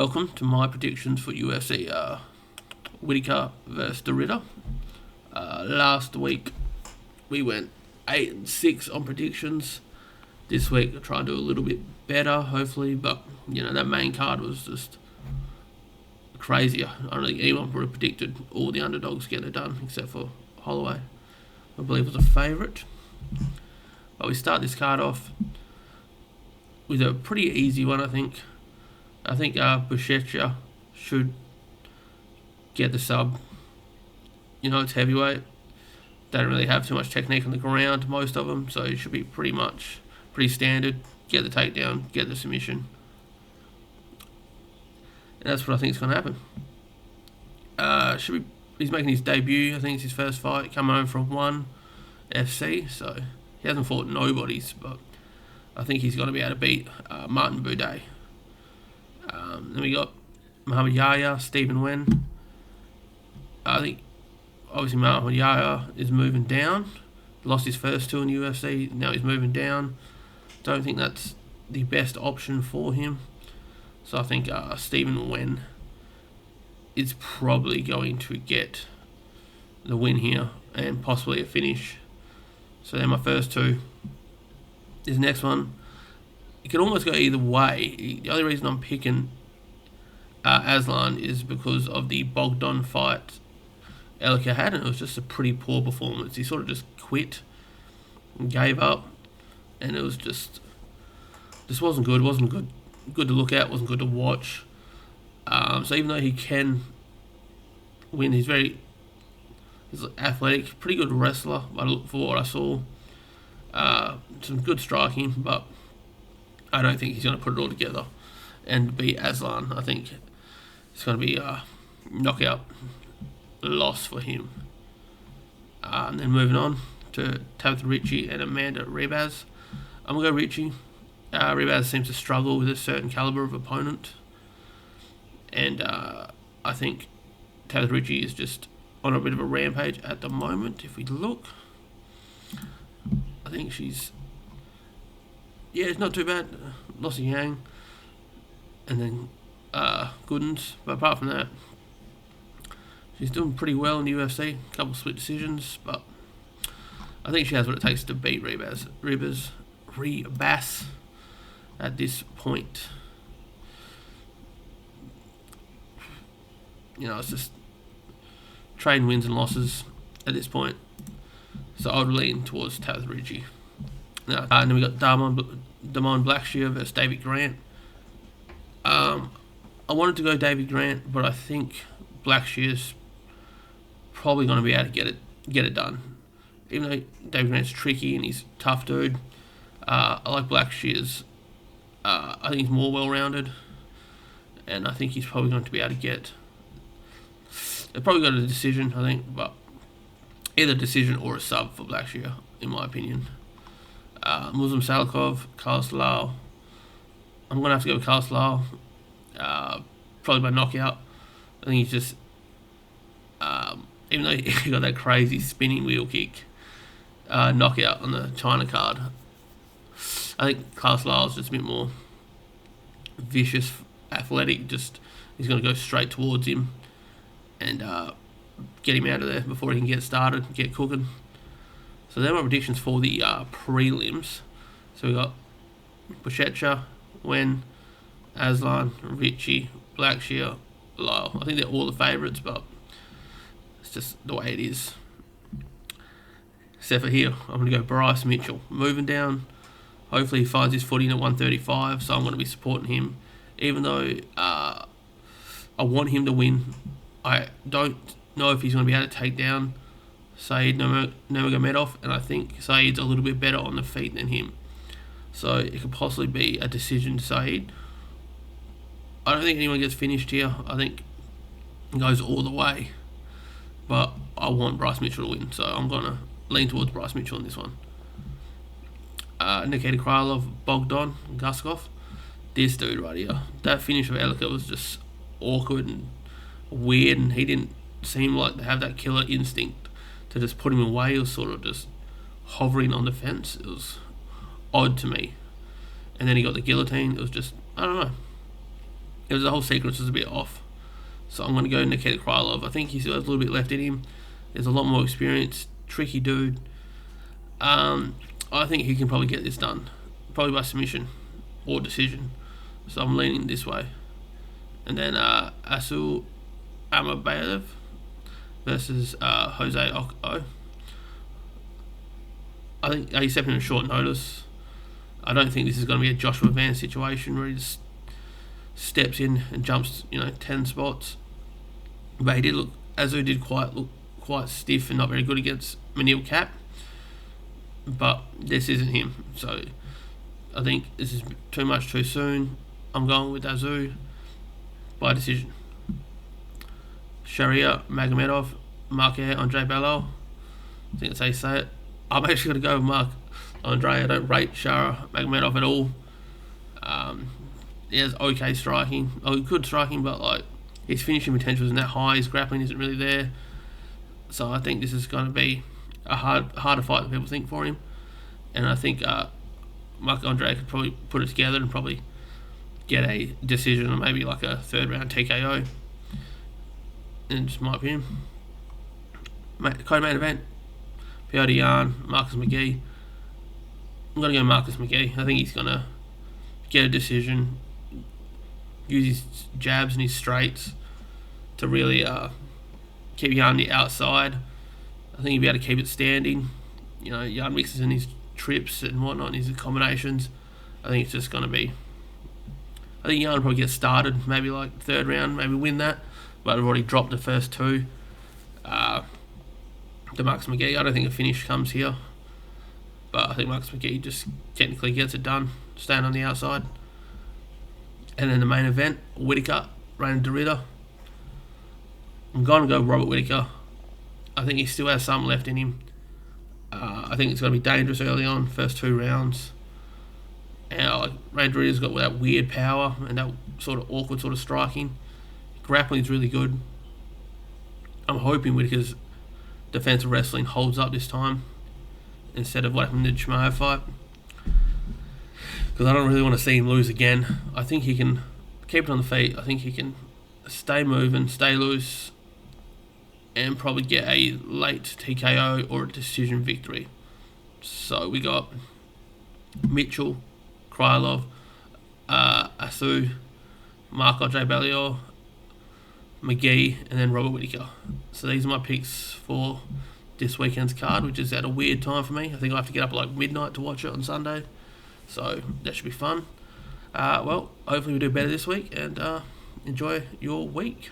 Welcome to my predictions for UFC Whittaker versus the Ritter. Last week we went 8-6 on predictions. This week I'll try and do a little bit better, hopefully, but that main card was just crazier. I don't think anyone would have predicted all the underdogs getting it done except for Holloway. I believe was a favourite. But we start this card off with a pretty easy one, I think. I think Whittaker should get the sub. It's heavyweight. They don't really have too much technique on the ground, most of them, so it should be pretty standard. Get the takedown, get the submission. And that's what I think is going to happen. He's making his debut. I think it's his first fight. Come home from one FC, so he hasn't fought nobodies, but I think he's going to be able to beat Martin Buday. Then we got Muhammad Yahya, Stephen Wen. I think obviously Muhammad Yahya is moving down. Lost his first two in the UFC. Now he's moving down. Don't think that's the best option for him. So I think Stephen Wen is probably going to get the win here and possibly a finish. So they're my first two. This next one, it can almost go either way. The only reason I'm picking Aslan is because of the Bogdan fight Whittaker had, and it was just a pretty poor performance. He sort of just quit and gave up, and it was just wasn't good. Wasn't good to look at. Wasn't good to watch. So even though he can win, he's athletic, pretty good wrestler. For what I saw, some good striking, but I don't think he's going to put it all together and beat Aslan. I think it's going to be a knockout loss for him. And then moving on to Tabitha Ricci and Amanda Ribas. I'm going to go Ricci. Ribas seems to struggle with a certain caliber of opponent. And I think Tabitha Ricci is just on a bit of a rampage at the moment. If we look, I think it's not too bad. Lost Yang and then Goodens. But apart from that, she's doing pretty well in the UFC. A couple of split decisions, but I think she has what it takes to beat Ribas at this point. It's just trade wins and losses at this point. So I would lean towards Tabitha Ricci. Now, and then we got Damon Blackshear versus David Grant. I wanted to go David Grant, but I think Blackshear's probably going to be able to get it done. Even though David Grant's tricky and he's a tough dude, I like Blackshear's. I think he's more well-rounded, and I think he's probably going to be able to get. They've probably got a decision, I think, but either decision or a sub for Blackshear, in my opinion. Muslim Salikov, Carlos Lau. I'm going to have to go with Carlos Lau. Probably by knockout. I think he's just, even though he got that crazy spinning wheel kick knockout on the China card, I think Carlos Lau is just a bit more vicious, athletic. Just he's going to go straight towards him and get him out of there before he can get started, get cooking. So they're my predictions for the prelims. So we got Whittaker, Wen, Aslan, Ricci, Blackshear, Lyle. I think they're all the favourites, but it's just the way it is. Except for here, I'm going to go Bryce Mitchell. Moving down, hopefully he finds his footing at 135, so I'm going to be supporting him. Even though I want him to win, I don't know if he's going to be able to take down Said Nurmagomedov, and I think Said's a little bit better on the feet than him. So it could possibly be a decision to Said. I don't think anyone gets finished here. I think it goes all the way. But I want Bryce Mitchell to win, so I'm going to lean towards Bryce Mitchell in this one. Nikita Krylov, Bogdan, Guskov. This dude right here. That finish of Whittaker was just awkward and weird, and he didn't seem like to have that killer instinct to just put him away. He was sort of just hovering on the fence. It was odd to me. And then he got the guillotine. It was just, I don't know. The whole sequence was a bit off. So I'm going to go Nikita Krylov. I think he still has a little bit left in him. There's a lot more experience. Tricky dude. I think he can probably get this done. Probably by submission or decision. So I'm leaning this way. And then Asul Amabayev versus Jose Oko. I think he's stepping in short notice. I don't think this is going to be a Joshua Vance situation where he just steps in and jumps, 10 spots. But he did look, Azu did quite stiff and not very good against Manil Cap. But this isn't him. So I think this is too much too soon. I'm going with Azu by decision. Sharia Magomedov, Marquez Andre Bello. I think that's how you say it. I'm actually going to go with Mark Andre. I don't rate Sharia Magomedov at all. He has okay striking. Good striking, but his finishing potential isn't that high. His grappling isn't really there. So I think this is going to be a harder fight than people think for him. And I think Mark Andre could probably put it together and probably get a decision or maybe like a third round TKO. In just my opinion. Co-main event, Petr Yan, Marcus McGee. I'm going to go Marcus McGee. I think he's going to get a decision, use his jabs and his straights to really keep Yan on the outside. I think he'll be able to keep it standing. Yan mixes in his trips and whatnot, his combinations. I think it's just going to be... I think Yan will probably get started, maybe like third round, maybe win that. But I've already dropped the first two. To Marcus McGee, I don't think a finish comes here. But I think Marcus McGee just technically gets it done, staying on the outside. And then the main event, Whittaker, Rainer DeRitter. I'm going to go Robert Whittaker. I think he still has some left in him. I think it's going to be dangerous early on, first two rounds. And Rainer DeRitter's got that weird power and that sort of awkward sort of striking. Grappling is really good. I'm hoping Whittaker's defensive wrestling holds up this time instead of what happened in the Chimaev fight, because I don't really want to see him lose again. I think he can keep it on the feet. I think he can stay moving, stay loose, and probably get a late TKO or a decision victory. So we got Mitchell, Krylov, Asu, Mark Andre Bellior, McGee, and then Robert Whittaker. So these are my picks for this weekend's card, which is at a weird time for me. I think I have to get up at midnight to watch it on Sunday. So that should be fun. Hopefully we do better this week, and enjoy your week.